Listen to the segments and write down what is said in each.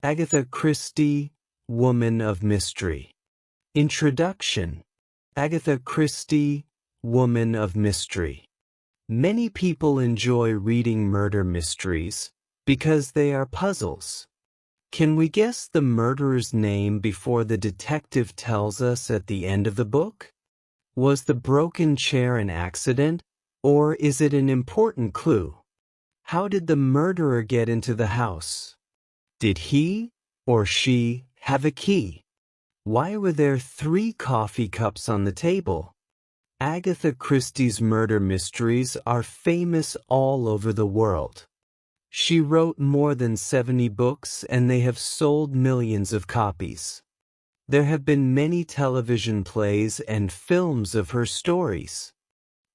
Agatha Christie, Woman of Mystery. Introduction. Agatha Christie, Woman of Mystery. Many people enjoy reading murder mysteries because they are puzzles. Can we guess the murderer's name before the detective tells us at the end of the book? Was the broken chair an accident, or is it an important clue? How did the murderer get into the house? Did he or she have a key? Why were there 3 coffee cups on the table? Agatha Christie's murder mysteries are famous all over the world. She wrote more than 70 books and they have sold millions of copies. There have been many television plays and films of her stories.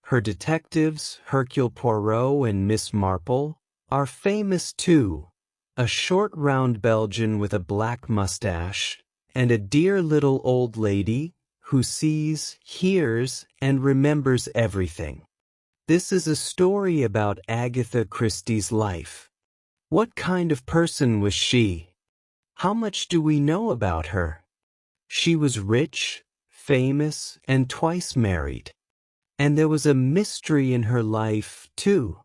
Her detectives, Hercule Poirot and Miss Marple, are famous too. A short round Belgian with a black mustache, and a dear little old lady who sees, hears, and remembers everything. This is a story about Agatha Christie's life. What kind of person was she? How much do we know about her? She was rich, famous, and twice married. And there was a mystery in her life, too.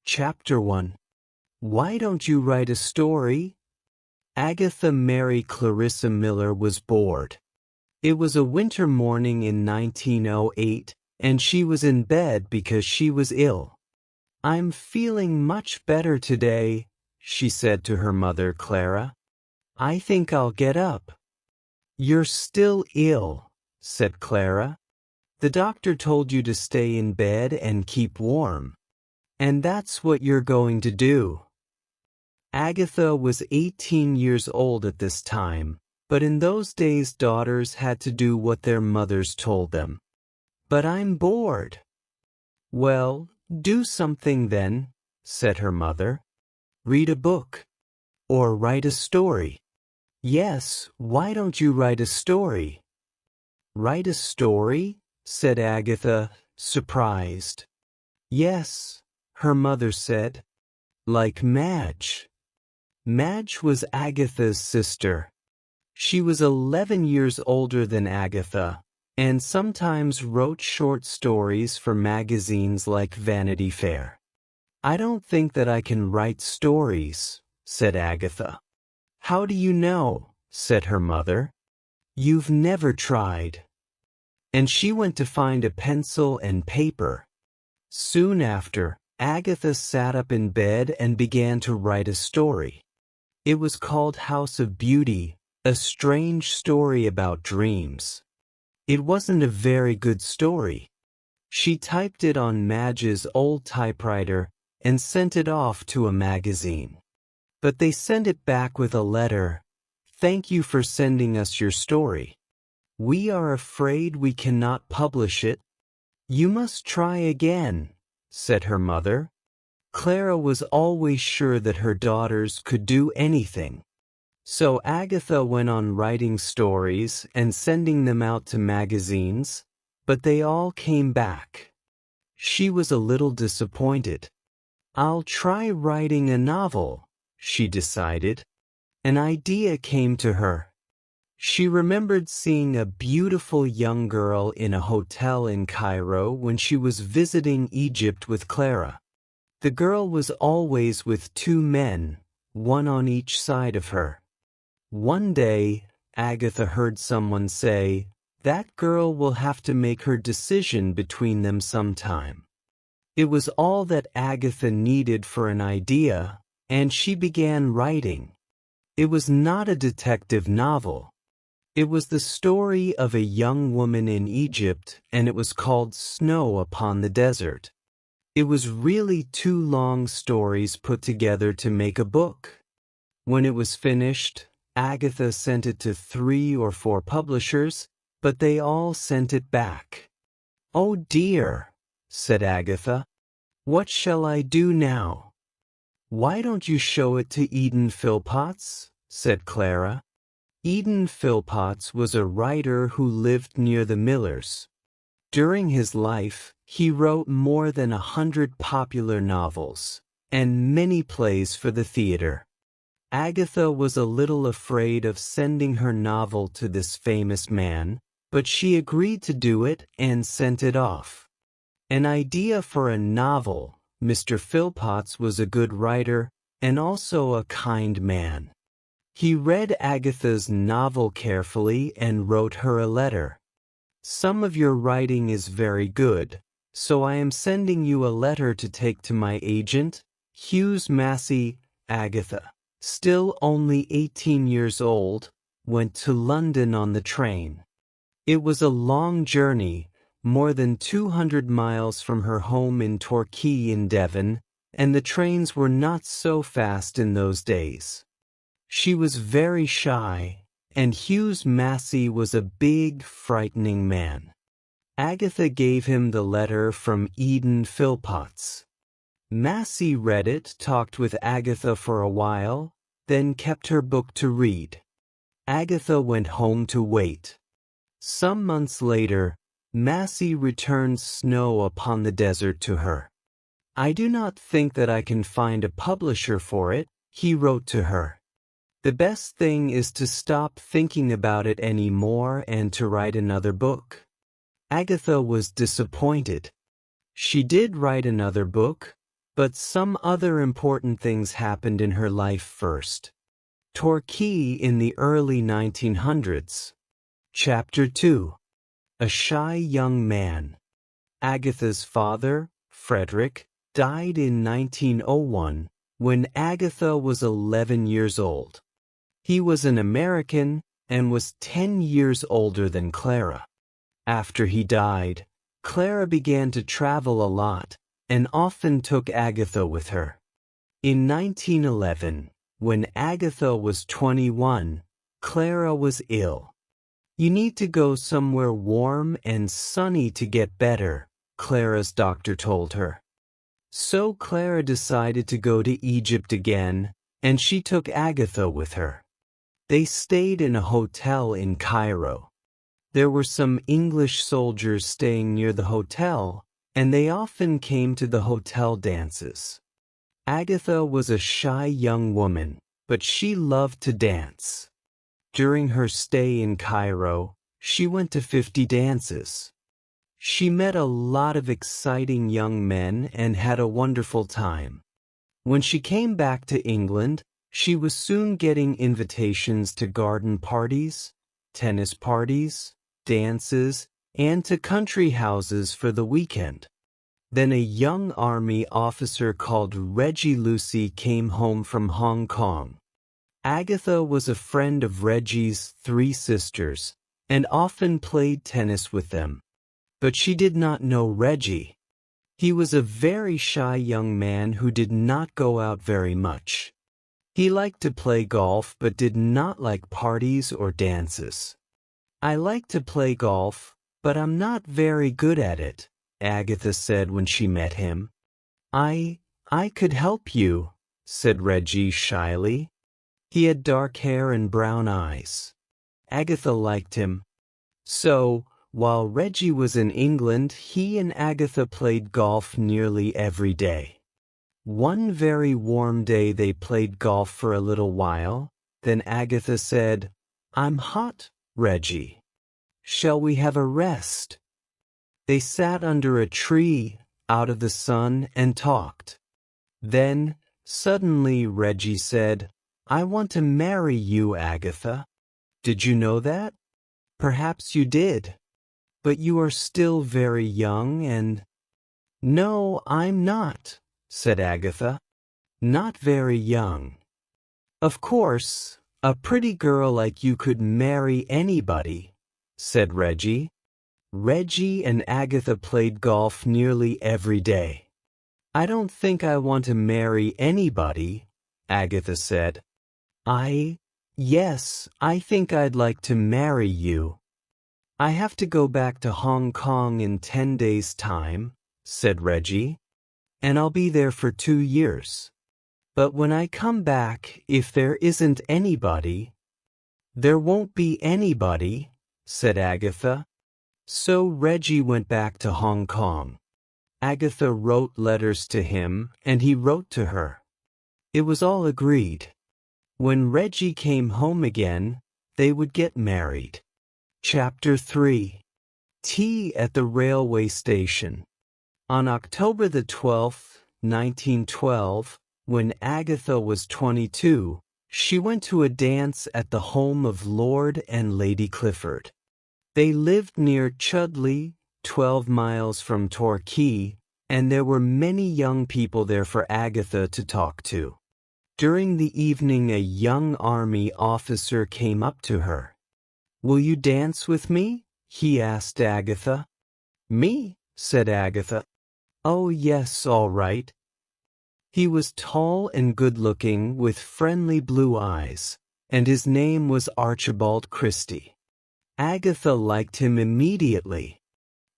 Chapter 1. Why don't you write a story? Agatha Mary Clarissa Miller was bored. It was a winter morning in 1908, and she was in bed because she was ill. "I'm feeling much better today," she said to her mother, Clara. "I think I'll get up." "You're still ill," said Clara. "The doctor told you to stay in bed and keep warm. And that's what you're going to do." Agatha was 18 years old at this time, but in those days daughters had to do what their mothers told them. "But I'm bored." "Well, do something then," said her mother. "Read a book. Or write a story." "Yes, why don't you write a story?" "Write a story?" said Agatha, surprised. "Yes," her mother said. "Like Madge." Madge was Agatha's sister. She was 11 years older than Agatha, and sometimes wrote short stories for magazines like Vanity Fair. "I don't think that I can write stories," said Agatha. "How do you know?" said her mother. "You've never tried." And she went to find a pencil and paper. Soon after, Agatha sat up in bed and began to write a story. It was called House of Beauty, a strange story about dreams. It wasn't a very good story. She typed it on Madge's old typewriter and sent it off to a magazine. But they sent it back with a letter. "Thank you for sending us your story. We are afraid we cannot publish it." "You must try again," said her mother. Clara was always sure that her daughters could do anything. So Agatha went on writing stories and sending them out to magazines, but they all came back. She was a little disappointed. "I'll try writing a novel," she decided. An idea came to her. She remembered seeing a beautiful young girl in a hotel in Cairo when she was visiting Egypt with Clara. The girl was always with 2 men, one on each side of her. One day, Agatha heard someone say, "That girl will have to make her decision between them sometime." It was all that Agatha needed for an idea, and she began writing. It was not a detective novel. It was the story of a young woman in Egypt, and it was called Snow Upon the Desert. It was really 2 long stories put together to make a book. When it was finished, Agatha sent it to 3 or 4 publishers, but they all sent it back. "Oh dear," said Agatha. "What shall I do now?" "Why don't you show it to Eden Phillpotts?" said Clara. Eden Phillpotts was a writer who lived near the Millers. During his life, he wrote more than 100 popular novels, and many plays for the theater. Agatha was a little afraid of sending her novel to this famous man, but she agreed to do it and sent it off. An idea for a novel. Mr. Philpotts was a good writer and also a kind man. He read Agatha's novel carefully and wrote her a letter. Some of your writing is very good, so I am sending you a letter to take to my agent, Hughes Massey. Agatha, still only 18 years old, went to London on the train. It was a long journey, more than 200 miles from her home in Torquay in Devon, and the trains were not so fast in those days. She was very shy, and Hughes Massey was a big, frightening man. Agatha gave him the letter from Eden Philpotts. Massey read it, talked with Agatha for a while, then kept her book to read. Agatha went home to wait. Some months later, Massey returned snow upon the desert to her. I do not think that I can find a publisher for it, he wrote to her. The best thing is to stop thinking about it any more and to write another book. Agatha was disappointed. She did write another book, but some other important things happened in her life first. Torquay in the early 1900s. Chapter 2. A Shy Young Man. Agatha's father, Frederick, died in 1901 when Agatha was 11 years old. He was an American and was 10 years older than Clara. After he died, Clara began to travel a lot and often took Agatha with her. In 1911, when Agatha was 21, Clara was ill. You need to go somewhere warm and sunny to get better, Clara's doctor told her. So Clara decided to go to Egypt again, and she took Agatha with her. They stayed in a hotel in Cairo. There were some English soldiers staying near the hotel, and they often came to the hotel dances. Agatha was a shy young woman, but she loved to dance. During her stay in Cairo, she went to 50 dances. She met a lot of exciting young men and had a wonderful time. When she came back to England, she was soon getting invitations to garden parties, tennis parties, dances, and to country houses for the weekend. Then a young army officer called Reggie Lucy came home from Hong Kong. Agatha was a friend of Reggie's 3 sisters and often played tennis with them. But she did not know Reggie. He was a very shy young man who did not go out very much. He liked to play golf but did not like parties or dances. I like to play golf, but I'm not very good at it, Agatha said when she met him. I could help you, said Reggie shyly. He had dark hair and brown eyes. Agatha liked him. So, while Reggie was in England, he and Agatha played golf nearly every day. One very warm day they played golf for a little while. Then Agatha said, "I'm hot, Reggie. Shall we have a rest?" They sat under a tree, out of the sun, and talked. Then, suddenly Reggie said, "I want to marry you, Agatha. Did you know that? Perhaps you did. But you are still very young and—" "No, I'm not," said Agatha. "Not very young. Of course, a pretty girl like you could marry anybody," said Reggie. Reggie and Agatha played golf nearly every day. "I don't think I want to marry anybody," Agatha said. Yes, I think I'd like to marry you." "I have to go back to Hong Kong in 10 days' time," said Reggie, "and I'll be there for 2 years. But when I come back, if there isn't anybody—" "There won't be anybody," said Agatha. So Reggie went back to Hong Kong. Agatha wrote letters to him, and he wrote to her. It was all agreed. When Reggie came home again, they would get married. Chapter 3. Tea at the Railway Station. On October the 12th, 1912, when Agatha was 22, she went to a dance at the home of Lord and Lady Clifford. They lived near Chudley, 12 miles from Torquay, and there were many young people there for Agatha to talk to. During the evening, a young army officer came up to her. "Will you dance with me?" he asked Agatha. "Me?" said Agatha. "Oh, yes, all right." He was tall and good-looking, with friendly blue eyes, and his name was Archibald Christie. Agatha liked him immediately.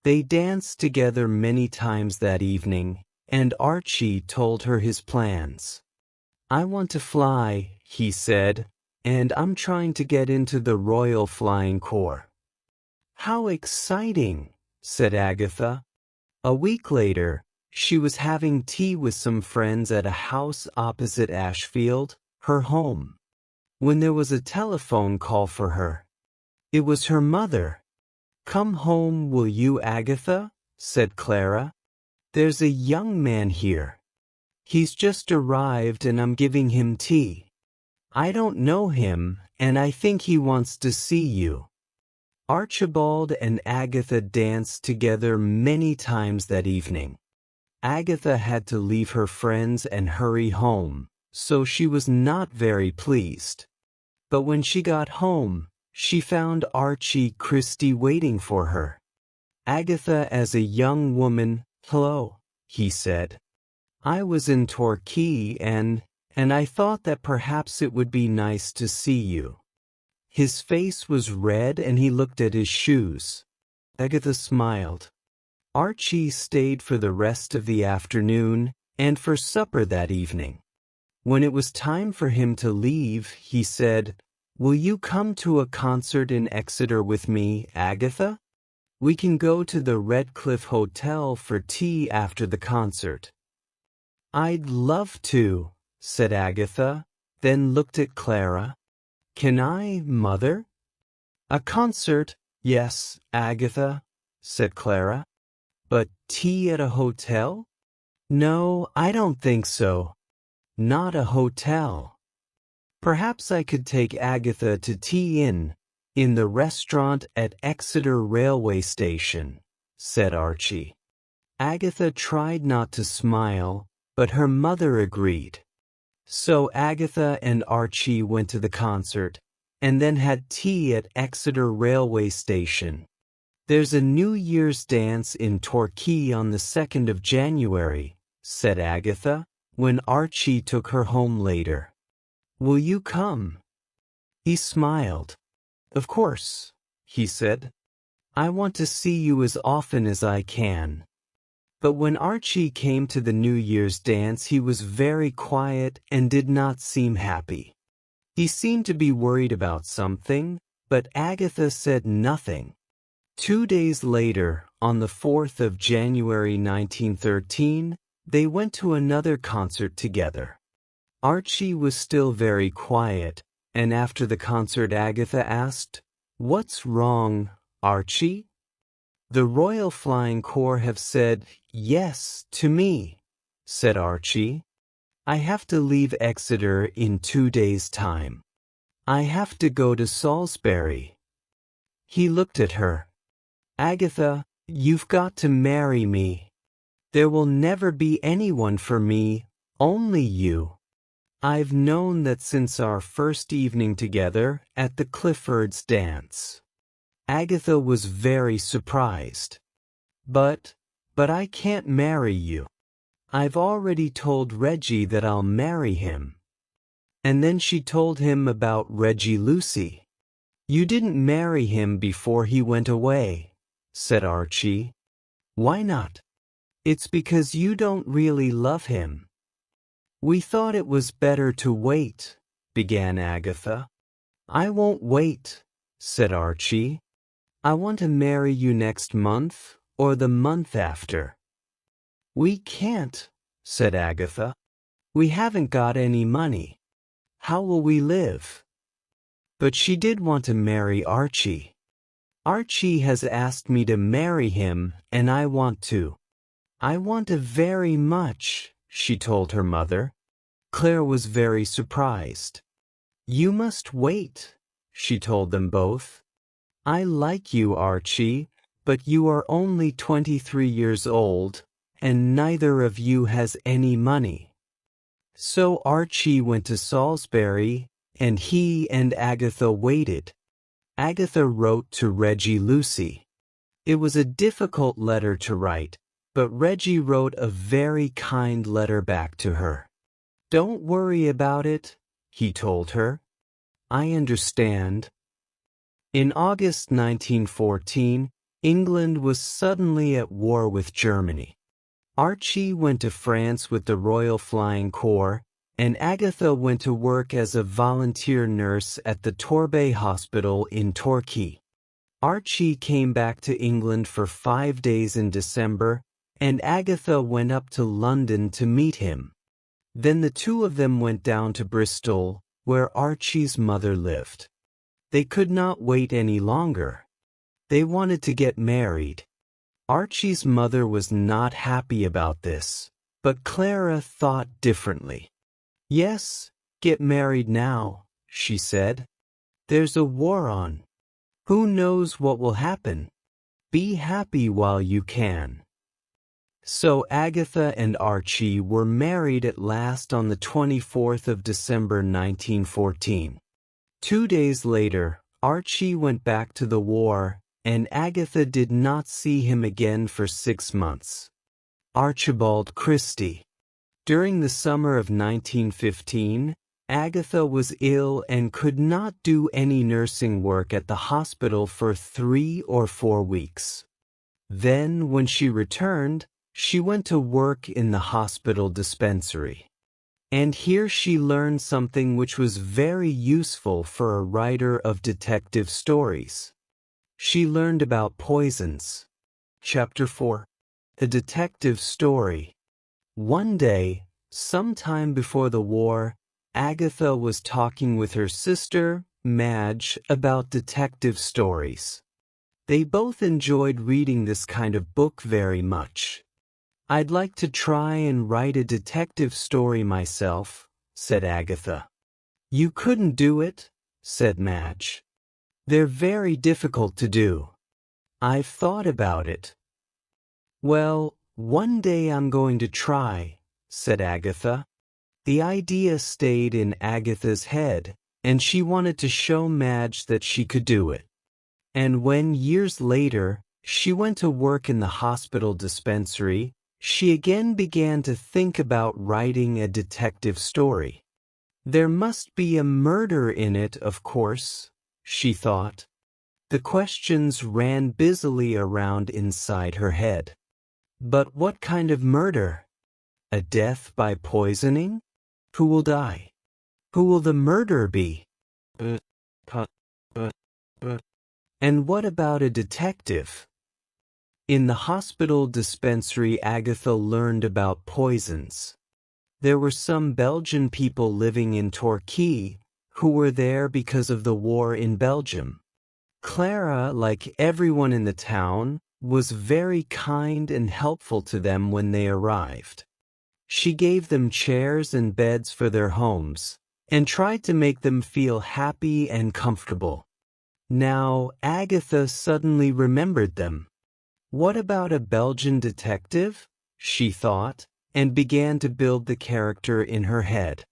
They danced together many times that evening, and Archie told her his plans. "I want to fly," he said, "and I'm trying to get into the Royal Flying Corps." "How exciting," said Agatha. A week later, she was having tea with some friends at a house opposite Ashfield, her home, when there was a telephone call for her. It was her mother. "Come home, will you, Agatha?" said Clara. "There's a young man here. He's just arrived and I'm giving him tea. I don't know him, and I think he wants to see you." Archibald and Agatha danced together many times that evening. Agatha had to leave her friends and hurry home, so she was not very pleased. But when she got home, she found Archie Christie waiting for her. Agatha, as a young woman, "Hello," he said. "I was in Torquay and I thought that perhaps it would be nice to see you." His face was red and he looked at his shoes. Agatha smiled. Archie stayed for the rest of the afternoon and for supper that evening. When it was time for him to leave, he said, "Will you come to a concert in Exeter with me, Agatha? We can go to the Redcliffe Hotel for tea after the concert." "I'd love to," said Agatha, then looked at Clara. "Can I, Mother?" "A concert, yes, Agatha," said Clara. "But tea at a hotel? No, I don't think so. Not a hotel." "Perhaps I could take Agatha to tea in the restaurant at Exeter Railway Station," said Archie. Agatha tried not to smile, but her mother agreed. So Agatha and Archie went to the concert, and then had tea at Exeter Railway Station. "There's a New Year's dance in Torquay on the 2nd of January, said Agatha, when Archie took her home later. "Will you come?" He smiled. "Of course," he said. "I want to see you as often as I can." But when Archie came to the New Year's dance, he was very quiet and did not seem happy. He seemed to be worried about something, but Agatha said nothing. 2 days later, on the 4th of January 1913, they went to another concert together. Archie was still very quiet, and after the concert Agatha asked, "What's wrong, Archie?" "The Royal Flying Corps have said yes to me," said Archie. "I have to leave Exeter in 2 days' time. I have to go to Salisbury." He looked at her. "Agatha, you've got to marry me. There will never be anyone for me, only you. I've known that since our first evening together at the Cliffords' dance." Agatha was very surprised. But I can't marry you. I've already told Reggie that I'll marry him." And then she told him about Reggie Lucy. "You didn't marry him before he went away," said Archie. "Why not?" "It's because you don't really love him." "We thought it was better to wait," began Agatha. "I won't wait," said Archie. "I want to marry you next month or the month after." "We can't," said Agatha. "We haven't got any money." How will we live? But she did want to marry Archie. Archie has asked me to marry him, and I want to. I want to very much, she told her mother. Claire was very surprised. You must wait, she told them both. I like you, Archie, but you are only 23 years old, and neither of you has any money. So Archie went to Salisbury, and he and Agatha waited. Agatha wrote to Reggie Lucy. It was a difficult letter to write, but Reggie wrote a very kind letter back to her. Don't worry about it, he told her. I understand. In August 1914, England was suddenly at war with Germany. Archie went to France with the Royal Flying Corps, and Agatha went to work as a volunteer nurse at the Torbay Hospital in Torquay. Archie came back to England for 5 days in December, and Agatha went up to London to meet him. Then the two of them went down to Bristol, where Archie's mother lived. They could not wait any longer. They wanted to get married. Archie's mother was not happy about this, but Clara thought differently. Yes, get married now, she said. There's a war on. Who knows what will happen? Be happy while you can. So Agatha and Archie were married at last on the 24th of December 1914. 2 days later, Archie went back to the war, and Agatha did not see him again for 6 months. Archibald Christie. During the summer of 1915, Agatha was ill and could not do any nursing work at the hospital for 3 or 4 weeks. Then, when she returned, she went to work in the hospital dispensary. And here she learned something which was very useful for a writer of detective stories. She learned about poisons. Chapter 4. A detective story. One day, sometime before the war, Agatha was talking with her sister, Madge, about detective stories. They both enjoyed reading this kind of book very much. I'd like to try and write a detective story myself, said Agatha. You couldn't do it, said Madge. They're very difficult to do. I've thought about it. Well, one day I'm going to try, said Agatha. The idea stayed in Agatha's head, and she wanted to show Madge that she could do it. And when, years later, she went to work in the hospital dispensary, she again began to think about writing a detective story. There must be a murder in it, of course, she thought. The questions ran busily around inside her head. But what kind of murder? A death by poisoning? Who will die? Who will the murderer be? And what about a detective? In the hospital dispensary, Agatha learned about poisons. There were some Belgian people living in Torquay who were there because of the war in Belgium. Clara, like everyone in the town, was very kind and helpful to them when they arrived. She gave them chairs and beds for their homes, and tried to make them feel happy and comfortable. Now, Agatha suddenly remembered them. What about a Belgian detective? She thought, and began to build the character in her head.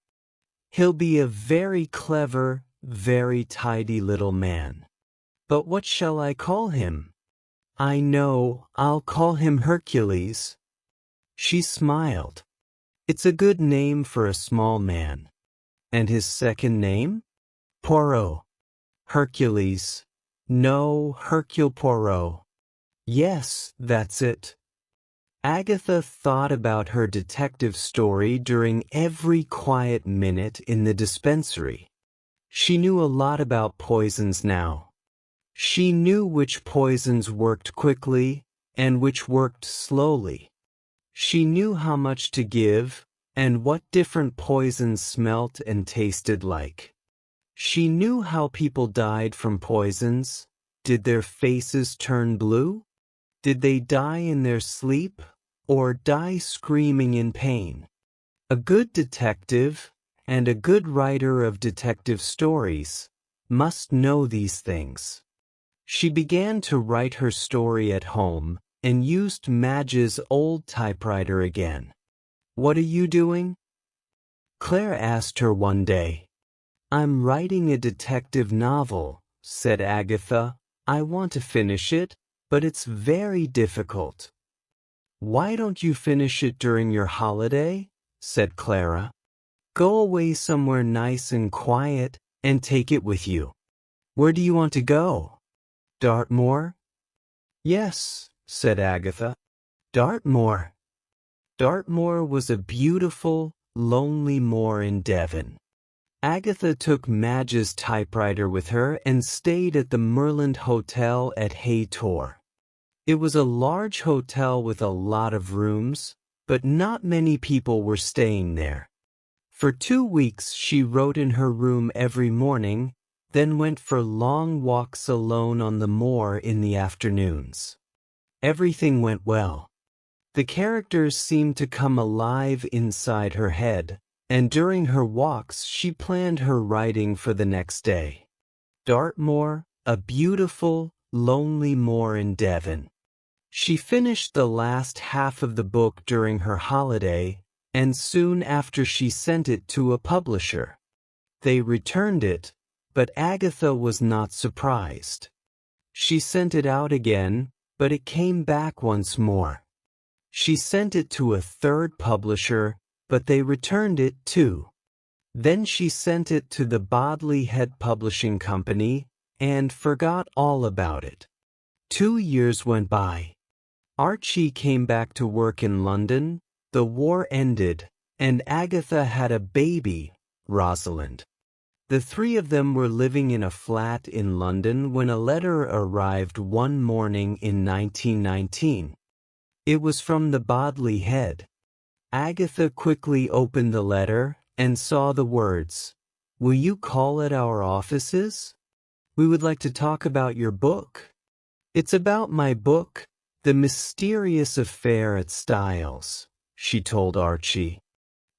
He'll be a very clever, very tidy little man. But what shall I call him? I know, I'll call him Hercules. She smiled. It's a good name for a small man. And his second name? Poirot. Hercules. No, Hercule Poirot. Yes, that's it. Agatha thought about her detective story during every quiet minute in the dispensary. She knew a lot about poisons now. She knew which poisons worked quickly and which worked slowly. She knew how much to give and what different poisons smelt and tasted like. She knew how people died from poisons. Did their faces turn blue? Did they die in their sleep, or die screaming in pain? A good detective, and a good writer of detective stories, must know these things. She began to write her story at home, and used Madge's old typewriter again. "What are you doing?" Claire asked her one day. "I'm writing a detective novel," said Agatha. "I want to finish it, but it's very difficult." "Why don't you finish it during your holiday?" said Clara. "Go away somewhere nice and quiet, and take it with you." "Where do you want to go?" "Dartmoor?" "Yes," said Agatha. "Dartmoor." Dartmoor was a beautiful, lonely moor in Devon. Agatha took Madge's typewriter with her and stayed at the Merland Hotel at Hay Tor. It was a large hotel with a lot of rooms, but not many people were staying there. For 2 weeks she wrote in her room every morning, then went for long walks alone on the moor in the afternoons. Everything went well. The characters seemed to come alive inside her head, and during her walks she planned her writing for the next day. Dartmoor, a beautiful, lonely moor in Devon. She finished the last half of the book during her holiday, and soon after she sent it to a publisher. They returned it, but Agatha was not surprised. She sent it out again, but it came back once more. She sent it to a third publisher, but they returned it too. Then she sent it to the Bodley Head Publishing Company, and forgot all about it. 2 years went by. Archie came back to work in London, the war ended, and Agatha had a baby, Rosalind. The three of them were living in a flat in London when a letter arrived one morning in 1919. It was from the Bodley Head. Agatha quickly opened the letter and saw the words, "Will you call at our offices? We would like to talk about your book." "It's about my book, The Mysterious Affair at Styles," she told Archie.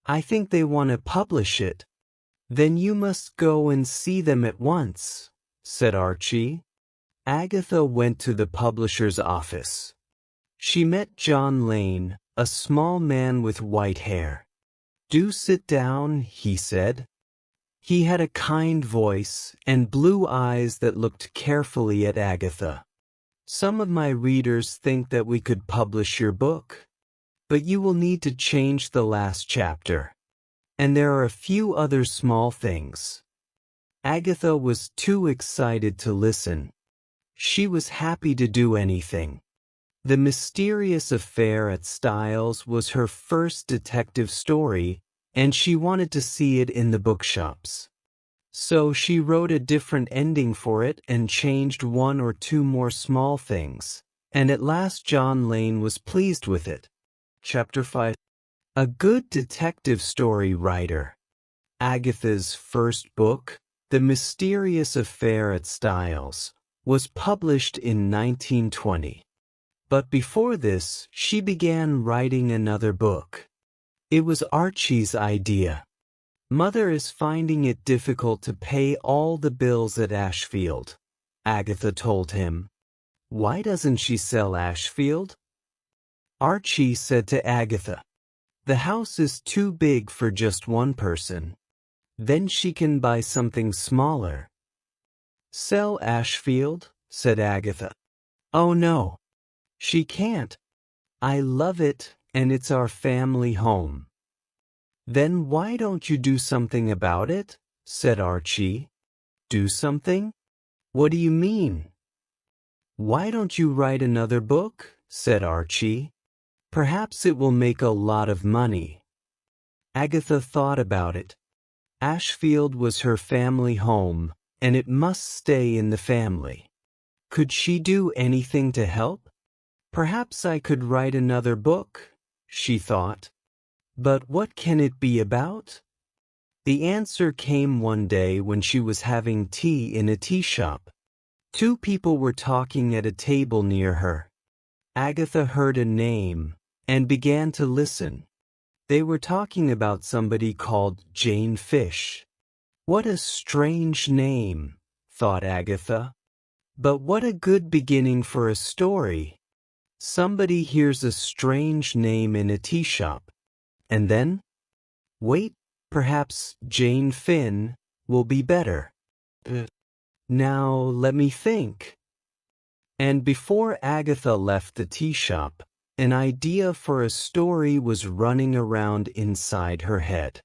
"I think they want to publish it." "Then you must go and see them at once," said Archie. Agatha went to the publisher's office. She met John Lane, a small man with white hair. "Do sit down," he said. He had a kind voice and blue eyes that looked carefully at Agatha. "Some of my readers think that we could publish your book, but you will need to change the last chapter. And there are a few other small things." Agatha was too excited to listen. She was happy to do anything. The Mysterious Affair at Styles was her first detective story, and she wanted to see it in the bookshops. So she wrote a different ending for it and changed 1 or 2 more small things, and at last John Lane was pleased with it. Chapter 5. A good detective story writer. Agatha's first book, The Mysterious Affair at Styles, was published in 1920. But before this, she began writing another book. It was Archie's idea. "Mother is finding it difficult to pay all the bills at Ashfield," Agatha told him. "Why doesn't she sell Ashfield?" Archie said to Agatha, "The house is too big for just one person. Then she can buy something smaller." "Sell Ashfield?" said Agatha. "Oh no. She can't. I love it, and it's our family home." "Then why don't you do something about it?" said Archie. "Do something? What do you mean?" "Why don't you write another book?" said Archie. "Perhaps it will make a lot of money." Agatha thought about it. Ashfield was her family home, and it must stay in the family. Could she do anything to help? "Perhaps I could write another book," she thought. But what can it be about? The answer came one day when she was having tea in a tea shop. Two people were talking at a table near her. Agatha heard a name and began to listen. They were talking about somebody called Jane Fish. What a strange name, thought Agatha. But what a good beginning for a story. Somebody hears a strange name in a tea shop. And then? Wait, perhaps Jane Finn will be better. Now let me think. And before Agatha left the tea shop, an idea for a story was running around inside her head.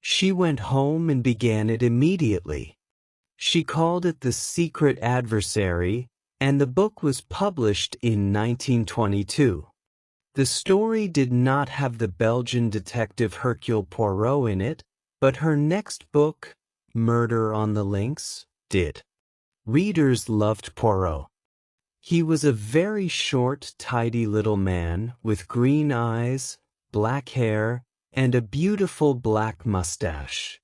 She went home and began it immediately. She called it The Secret Adversary, and the book was published in 1922. The story did not have the Belgian detective Hercule Poirot in it, but her next book, Murder on the Links, did. Readers loved Poirot. He was a very short, tidy little man with green eyes, black hair, and a beautiful black mustache.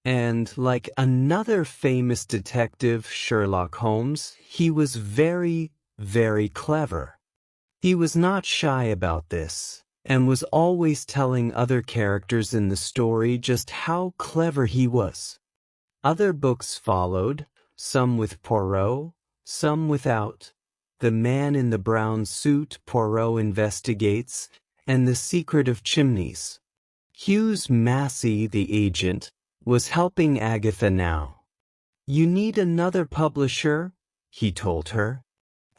And like another famous detective, Sherlock Holmes, he was very, very clever. He was not shy about this, and was always telling other characters in the story just how clever he was. Other books followed, some with Poirot, some without. The Man in the Brown Suit, Poirot Investigates, and The Secret of Chimneys. Hughes Massey, the agent, was helping Agatha now. You need another publisher, he told her.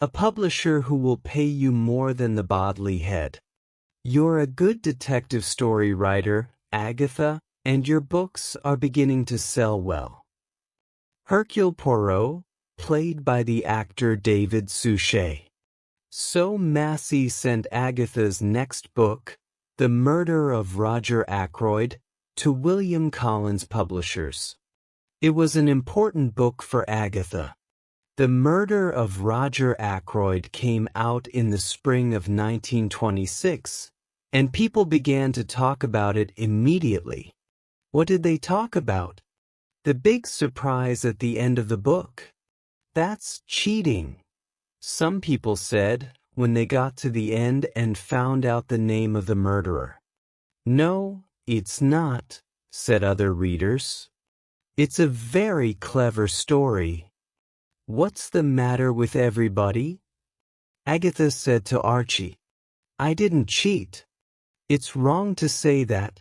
A publisher who will pay you more than the Bodley Head. You're a good detective story writer, Agatha, and your books are beginning to sell well. Hercule Poirot, played by the actor David Suchet. So Massey sent Agatha's next book, The Murder of Roger Ackroyd, to William Collins Publishers. It was an important book for Agatha. The Murder of Roger Ackroyd came out in the spring of 1926, and people began to talk about it immediately. What did they talk about? The big surprise at the end of the book. That's cheating, some people said when they got to the end and found out the name of the murderer. No, it's not, said other readers. It's a very clever story. What's the matter with everybody? Agatha said to Archie, I didn't cheat. It's wrong to say that.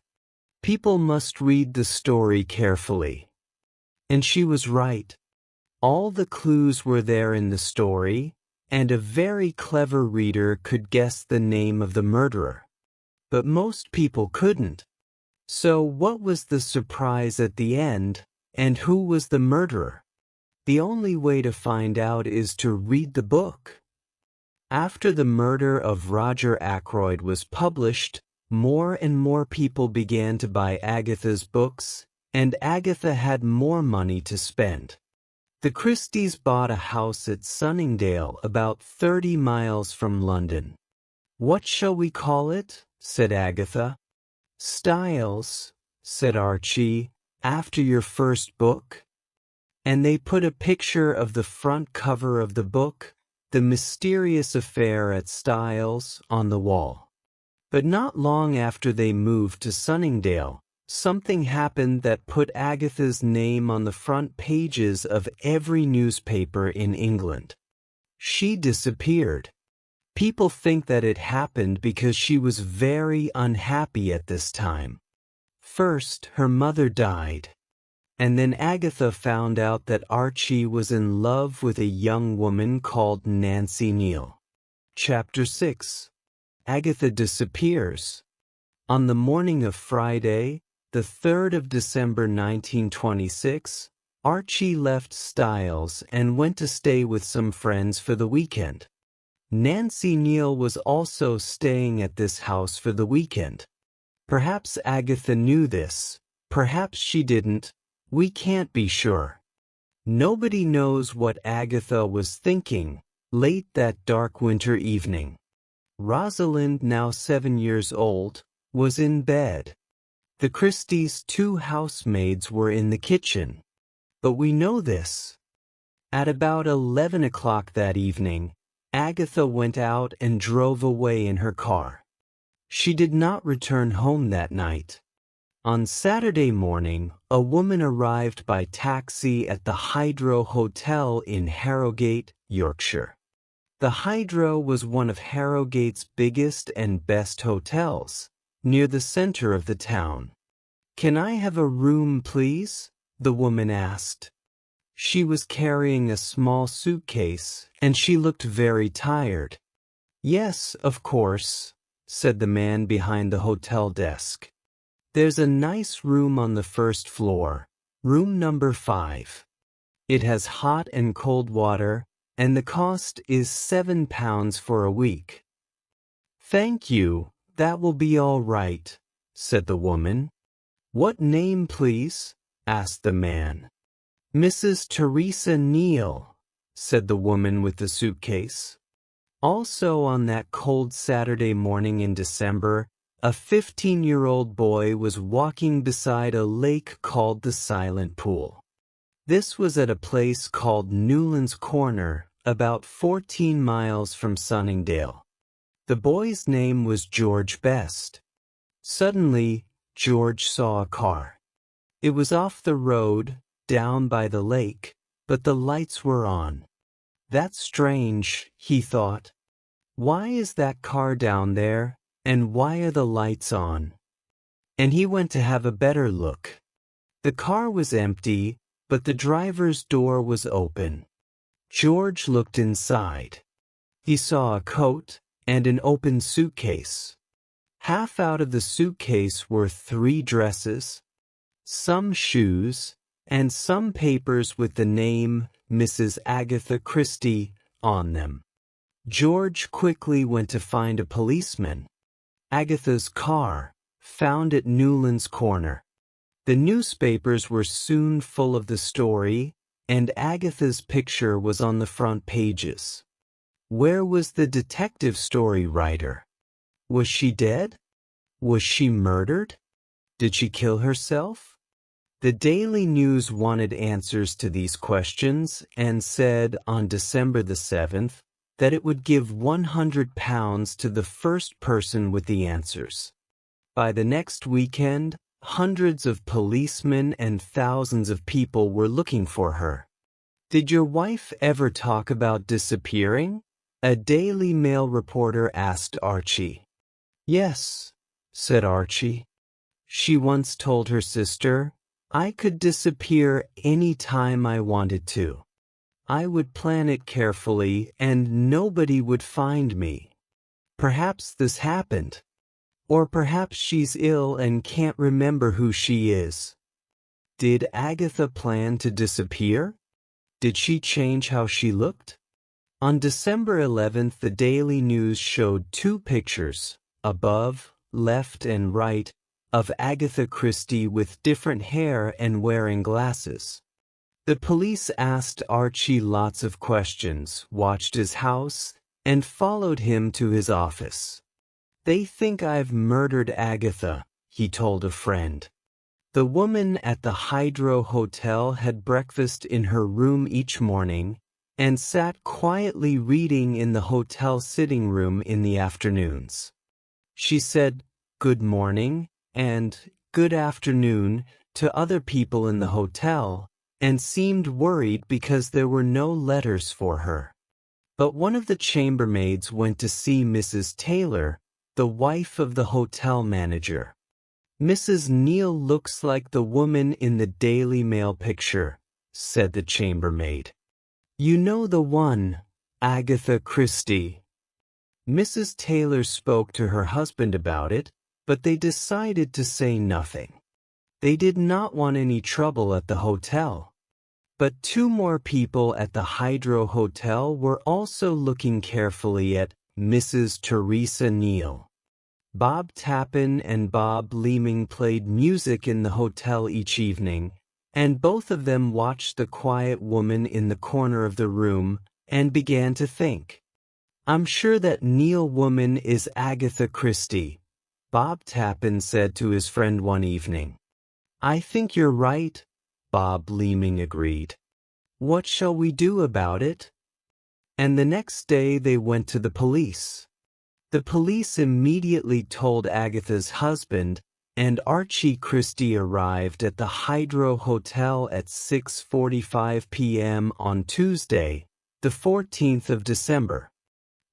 People must read the story carefully. And she was right. All the clues were there in the story, and a very clever reader could guess the name of the murderer. But most people couldn't. So what was the surprise at the end, and who was the murderer? The only way to find out is to read the book. After The Murder of Roger Ackroyd was published, more and more people began to buy Agatha's books, and Agatha had more money to spend. The Christies bought a house at Sunningdale, about 30 miles from London. What shall we call it? Said Agatha. Styles, said Archie, after your first book. And they put a picture of the front cover of the book, The Mysterious Affair at Styles, on the wall. But not long after they moved to Sunningdale, something happened that put Agatha's name on the front pages of every newspaper in England. She disappeared. People think that it happened because she was very unhappy at this time. First, her mother died. And then Agatha found out that Archie was in love with a young woman called Nancy Neal. Chapter 6. Agatha disappears. On the morning of Friday, the 3rd of December 1926, Archie left Styles and went to stay with some friends for the weekend. Nancy Neal was also staying at this house for the weekend. Perhaps Agatha knew this, perhaps she didn't, we can't be sure. Nobody knows what Agatha was thinking late that dark winter evening. Rosalind, now 7 years old, was in bed. The Christies' 2 housemaids were in the kitchen. But we know this. At about 11 o'clock that evening, Agatha went out and drove away in her car. She did not return home that night. On Saturday morning, a woman arrived by taxi at the Hydro Hotel in Harrogate, Yorkshire. The Hydro was one of Harrogate's biggest and best hotels, near the center of the town. "Can I have a room, please?" the woman asked. She was carrying a small suitcase, and she looked very tired. "Yes, of course," said the man behind the hotel desk. "There's a nice room on the first floor, room number 5. It has hot and cold water, and the cost is £7 for a week." "Thank you, that will be all right," said the woman. "What name, please?" asked the man. "Mrs. Teresa Neal," said the woman with the suitcase. Also on that cold Saturday morning in December, a 15-year-old boy was walking beside a lake called the Silent Pool. This was at a place called Newlands Corner, about 14 miles from Sunningdale. The boy's name was George Best. Suddenly, George saw a car. It was off the road, down by the lake, but the lights were on. "That's strange," he thought. "Why is that car down there, and why are the lights on?" And he went to have a better look. The car was empty, but the driver's door was open. George looked inside. He saw a coat and an open suitcase. Half out of the suitcase were 3 dresses, some shoes, and some papers with the name Mrs. Agatha Christie on them. George quickly went to find a policeman. Agatha's car, found at Newlands Corner. The newspapers were soon full of the story, and Agatha's picture was on the front pages. Where was the detective story writer? Was she dead? Was she murdered? Did she kill herself? The Daily News wanted answers to these questions and said on December the 7th that it would give £100 to the first person with the answers. By the next weekend, hundreds of policemen and thousands of people were looking for her. "Did your wife ever talk about disappearing?" a Daily Mail reporter asked Archie. "Yes," said Archie. "She once told her sister, 'I could disappear any time I wanted to. I would plan it carefully and nobody would find me.' Perhaps this happened. Or perhaps she's ill and can't remember who she is." Did Agatha plan to disappear? Did she change how she looked? On December 11th, the Daily News showed 2 pictures, above, left and right, of Agatha Christie with different hair and wearing glasses. The police asked Archie lots of questions, watched his house, and followed him to his office. "They think I've murdered Agatha," he told a friend. The woman at the Hydro Hotel had breakfast in her room each morning and sat quietly reading in the hotel sitting room in the afternoons. She said, "Good morning," and "Good afternoon" to other people in the hotel, and seemed worried because there were no letters for her. But one of the chambermaids went to see Mrs. Taylor, the wife of the hotel manager. "Mrs. Neal looks like the woman in the Daily Mail picture," said the chambermaid. "You know the one, Agatha Christie." Mrs. Taylor spoke to her husband about it, but they decided to say nothing. They did not want any trouble at the hotel. But 2 more people at the Hydro Hotel were also looking carefully at Mrs. Teresa Neal. Bob Tappan and Bob Leeming played music in the hotel each evening, and both of them watched the quiet woman in the corner of the room and began to think, "I'm sure that Neal woman is Agatha Christie. Bob Tappan said to his friend one evening. "I think you're right," Bob Leeming agreed. "What shall we do about it?" And the next day they went to the police. The police immediately told Agatha's husband, and Archie Christie arrived at the Hydro Hotel at 6:45 p.m. on Tuesday, the 14th of December.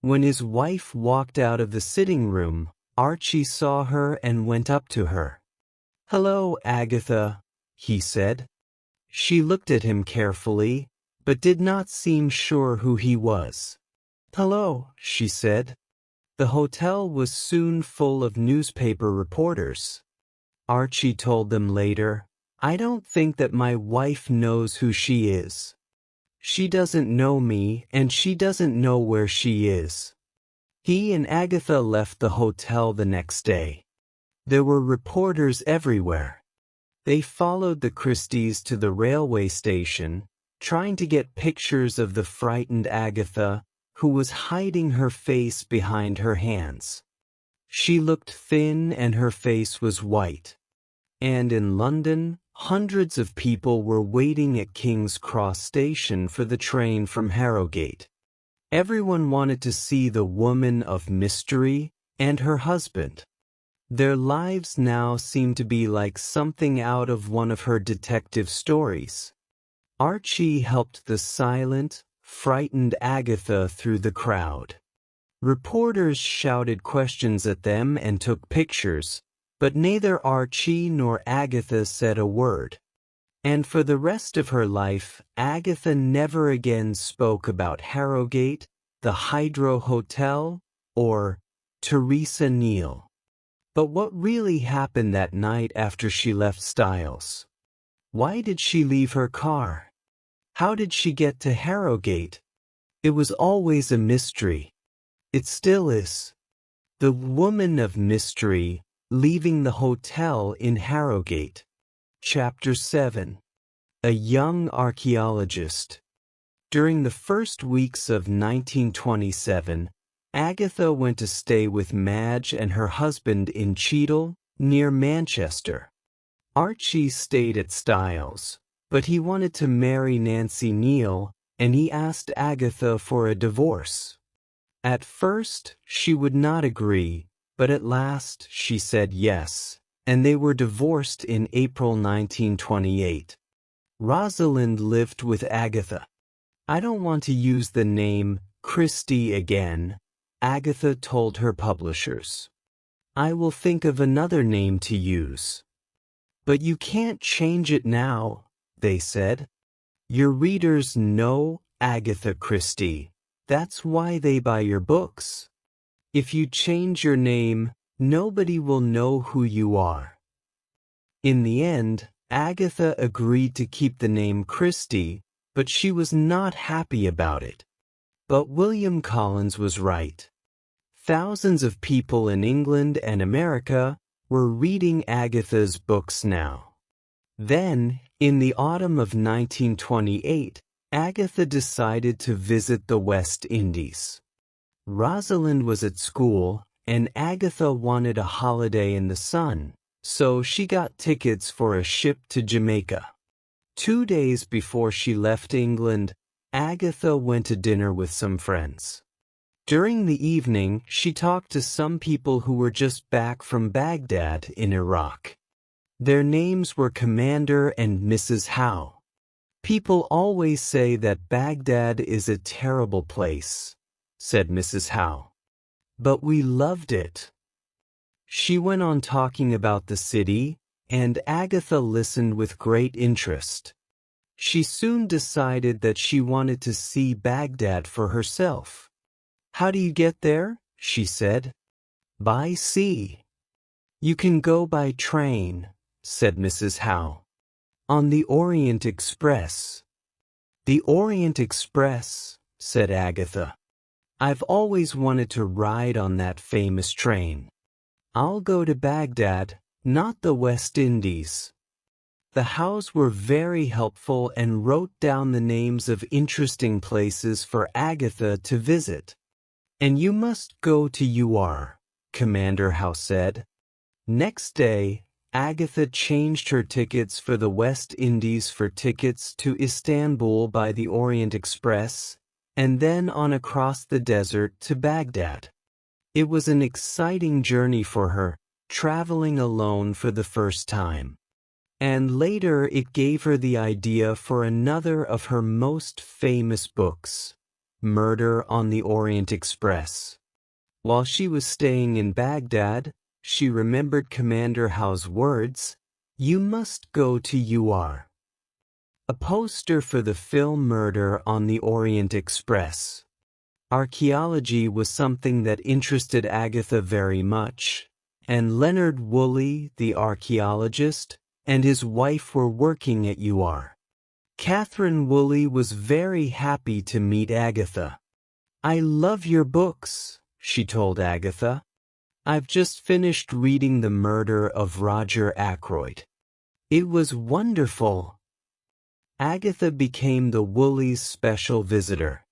When his wife walked out of the sitting room, Archie saw her and went up to her. "Hello, Agatha," he said. She looked at him carefully, but did not seem sure who he was. "Hello," she said. The hotel was soon full of newspaper reporters. Archie told them later, "I don't think that my wife knows who she is. She doesn't know me, and she doesn't know where she is." He and Agatha left the hotel the next day. There were reporters everywhere. They followed the Christies to the railway station, trying to get pictures of the frightened Agatha, who was hiding her face behind her hands. She looked thin and her face was white. And in London, hundreds of people were waiting at King's Cross Station for the train from Harrogate. Everyone wanted to see the woman of mystery and her husband. Their lives now seemed to be like something out of one of her detective stories. Archie helped the silent, frightened Agatha through the crowd. Reporters shouted questions at them and took pictures, but neither Archie nor Agatha said a word. And for the rest of her life, Agatha never again spoke about Harrogate, the Hydro Hotel, or Teresa Neal. But what really happened that night after she left Styles? Why did she leave her car? How did she get to Harrogate? It was always a mystery. It still is. The woman of mystery leaving the hotel in Harrogate. Chapter 7. A young archaeologist. During the first weeks of 1927, Agatha went to stay with Madge and her husband in Cheadle, near Manchester. Archie stayed at Styles, but he wanted to marry Nancy Neal, and he asked Agatha for a divorce. At first, she would not agree, but at last she said yes, and they were divorced in April 1928. Rosalind lived with Agatha. "I don't want to use the name Christie again," Agatha told her publishers. "I will think of another name to use." "But you can't change it now," they said. "Your readers know Agatha Christie. That's why they buy your books. If you change your name, nobody will know who you are." In the end, Agatha agreed to keep the name Christie, but she was not happy about it. But William Collins was right. Thousands of people in England and America were reading Agatha's books now. Then, in the autumn of 1928, Agatha decided to visit the West Indies. Rosalind was at school, and Agatha wanted a holiday in the sun, so she got tickets for a ship to Jamaica. 2 days before she left England, Agatha went to dinner with some friends. During the evening, she talked to some people who were just back from Baghdad in Iraq. Their names were Commander and Mrs. Howe. "People always say that Baghdad is a terrible place," said Mrs. Howe. "But we loved it." She went on talking about the city, and Agatha listened with great interest. She soon decided that she wanted to see Baghdad for herself. "How do you get there?" she said. "By sea." "You can go by train," said Mrs. Howe. "On the Orient Express." "The Orient Express," said Agatha. "I've always wanted to ride on that famous train. I'll go to Baghdad, not the West Indies." The Howes were very helpful and wrote down the names of interesting places for Agatha to visit. "And you must go to UR," Commander Howe said. Next day, Agatha changed her tickets for the West Indies for tickets to Istanbul by the Orient Express, and then on across the desert to Baghdad. It was an exciting journey for her, traveling alone for the first time. And later it gave her the idea for another of her most famous books, Murder on the Orient Express. While she was staying in Baghdad, she remembered Commander Howe's words, "You must go to UR." A poster for the film Murder on the Orient Express. Archaeology was something that interested Agatha very much, and Leonard Woolley, the archaeologist, and his wife were working at UR. Catherine Woolley was very happy to meet Agatha. "I love your books," she told Agatha. "I've just finished reading The Murder of Roger Ackroyd. It was wonderful." Agatha became the Woolleys' special visitor.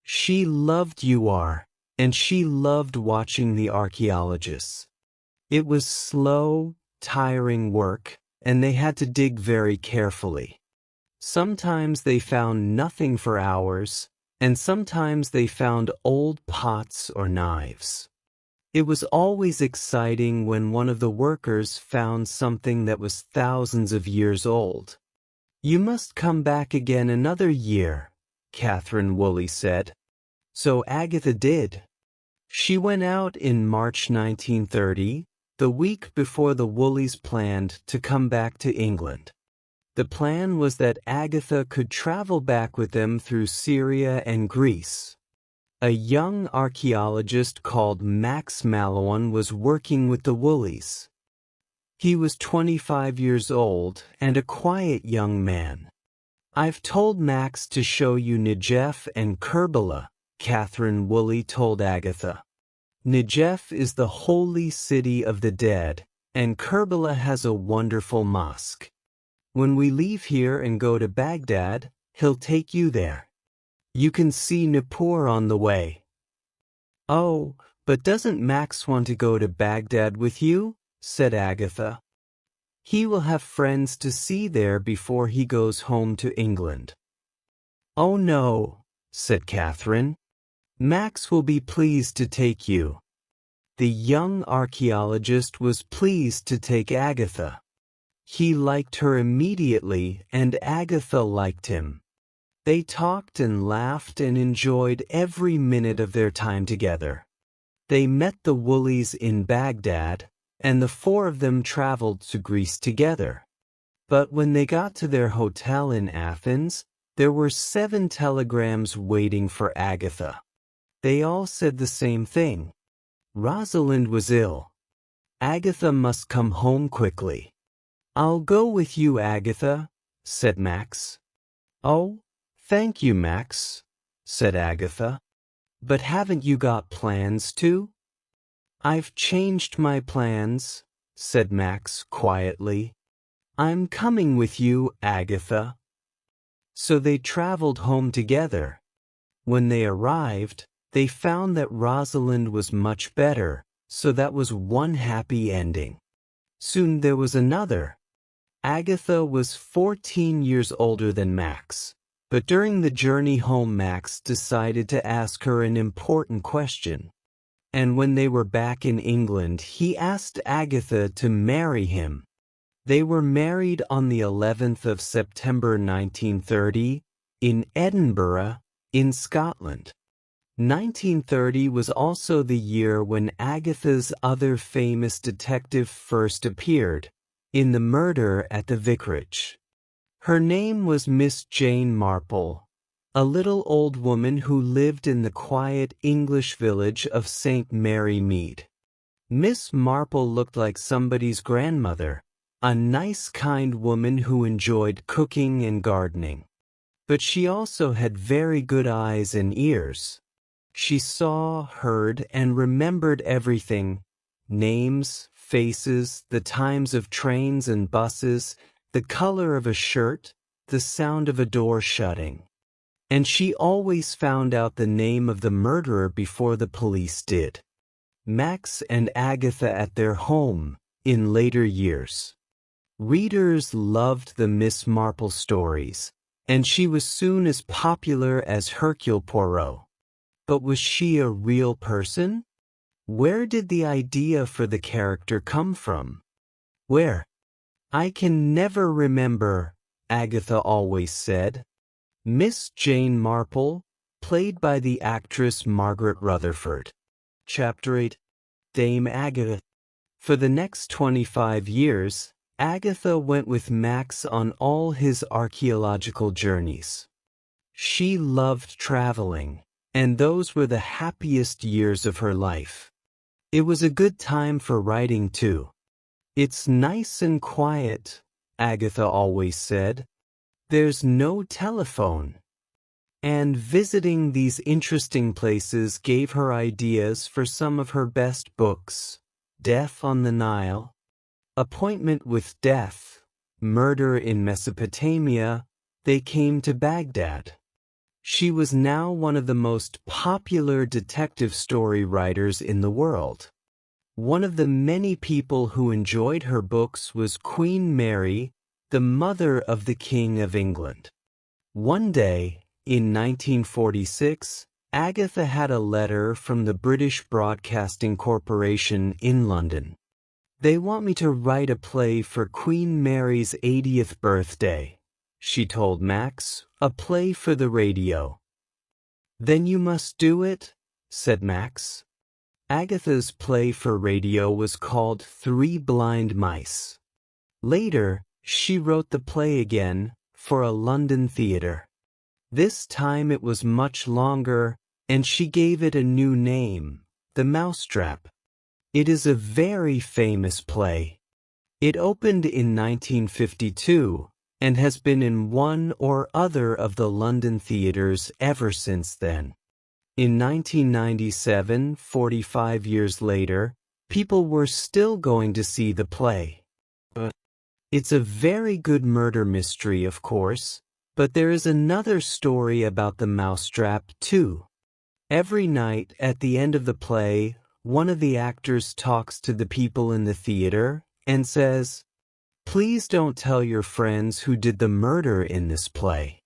She loved UR, and she loved watching the archaeologists. It was slow, tiring work, and they had to dig very carefully. Sometimes they found nothing for hours, and sometimes they found old pots or knives. It was always exciting when one of the workers found something that was thousands of years old. "You must come back again another year," Catherine Woolley said. So Agatha did. She went out in March 1930, the week before the Woolleys planned to come back to England. The plan was that Agatha could travel back with them through Syria and Greece. A young archaeologist called Max Mallowan was working with the Woolleys. He was 25 years old and a quiet young man. "I've told Max to show you Najaf and Kerbala," Catherine Woolley told Agatha. "Najaf is the holy city of the dead, and Kerbala has a wonderful mosque. When we leave here and go to Baghdad, he'll take you there. You can see Nippur on the way." "Oh, but doesn't Max want to go to Baghdad with you?" said Agatha. "He will have friends to see there before he goes home to England." "Oh no," said Catherine. "Max will be pleased to take you." The young archaeologist was pleased to take Agatha. He liked her immediately, and Agatha liked him. They talked and laughed and enjoyed every minute of their time together. They met the Woolleys in Baghdad, and the four of them traveled to Greece together. But when they got to their hotel in Athens, there were 7 telegrams waiting for Agatha. They all said the same thing. Rosalind was ill. Agatha must come home quickly. "I'll go with you, Agatha," said Max. "Oh, thank you, Max," said Agatha. "But haven't you got plans too?" "I've changed my plans," said Max quietly. "I'm coming with you, Agatha." So they traveled home together. When they arrived, they found that Rosalind was much better, so that was one happy ending. Soon there was another. Agatha was 14 years older than Max, but during the journey home Max decided to ask her an important question. And when they were back in England, he asked Agatha to marry him. They were married on the 11th of September 1930 in Edinburgh, in Scotland. 1930 was also the year when Agatha's other famous detective first appeared, in The Murder at the Vicarage. Her name was Miss Jane Marple, a little old woman who lived in the quiet English village of St. Mary Mead. Miss Marple looked like somebody's grandmother, a nice kind woman who enjoyed cooking and gardening. But she also had very good eyes and ears. She saw, heard, and remembered everything: names, faces, the times of trains and buses, the color of a shirt, the sound of a door shutting. And she always found out the name of the murderer before the police did. Max and Agatha at their home in later years. Readers loved the Miss Marple stories, and she was soon as popular as Hercule Poirot. But was she a real person? Where did the idea for the character come from? Where? I can never remember, Agatha always said. Miss Jane Marple, played by the actress Margaret Rutherford. Chapter 8. Dame Agatha. For the next 25 years, Agatha went with Max on all his archaeological journeys. She loved traveling, and those were the happiest years of her life. It was a good time for writing, too. It's nice and quiet, Agatha always said. There's no telephone. And visiting these interesting places gave her ideas for some of her best books: Death on the Nile, Appointment with Death, Murder in Mesopotamia, They Came to Baghdad. She was now one of the most popular detective story writers in the world. One of the many people who enjoyed her books was Queen Mary, the mother of the King of England. One day, in 1946, Agatha had a letter from the British Broadcasting Corporation in London. "They want me to write a play for Queen Mary's 80th birthday," she told Max, "a play for the radio." "Then you must do it," said Max. Agatha's play for radio was called Three Blind Mice. Later, she wrote the play again for a London theatre. This time it was much longer, and she gave it a new name, The Mousetrap. It is a very famous play. It opened in 1952 and has been in one or other of the London theatres ever since then. In 1997, 45 years later, people were still going to see the play. It's a very good murder mystery, of course, but there is another story about the mousetrap, too. Every night, at the end of the play, one of the actors talks to the people in the theater and says, "Please don't tell your friends who did the murder in this play.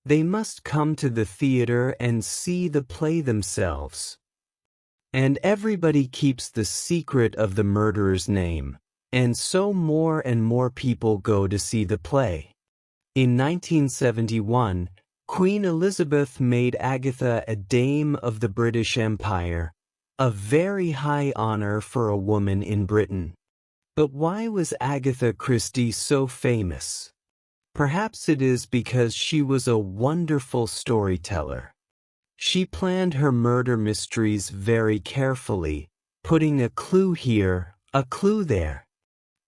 They must come to the theater and see the play themselves." And everybody keeps the secret of the murderer's name, and so more and more people go to see the play. In 1971, Queen Elizabeth made Agatha a Dame of the British Empire, a very high honor for a woman in Britain. But why was Agatha Christie so famous? Perhaps it is because she was a wonderful storyteller. She planned her murder mysteries very carefully, putting a clue here, a clue there.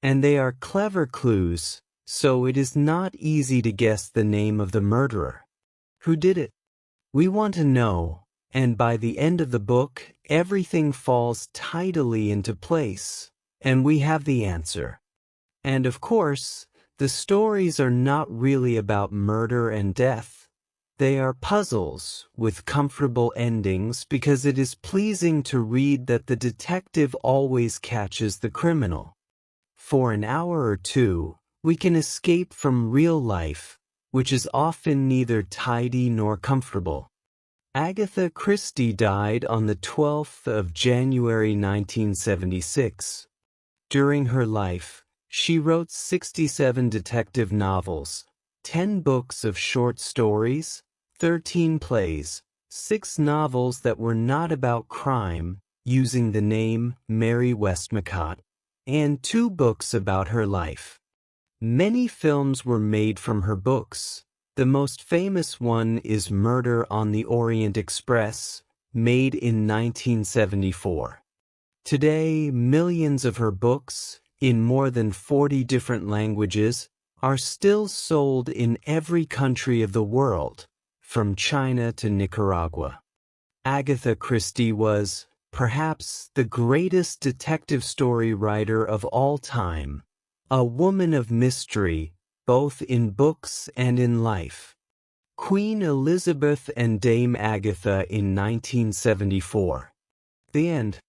And they are clever clues, so it is not easy to guess the name of the murderer. Who did it? We want to know, and by the end of the book, everything falls tidily into place, and we have the answer. And of course, the stories are not really about murder and death. They are puzzles with comfortable endings because it is pleasing to read that the detective always catches the criminal. For an hour or two, we can escape from real life, which is often neither tidy nor comfortable. Agatha Christie died on the 12th of January 1976. During her life, she wrote 67 detective novels, 10 books of short stories, 13 plays, 6 novels that were not about crime, using the name Mary Westmacott, and 2 books about her life. Many films were made from her books. The most famous one is Murder on the Orient Express, made in 1974. Today, millions of her books, in more than 40 different languages, are still sold in every country of the world, from China to Nicaragua. Agatha Christie was, perhaps, the greatest detective story writer of all time. A woman of mystery, both in books and in life. Queen Elizabeth and Dame Agatha in 1974. The end.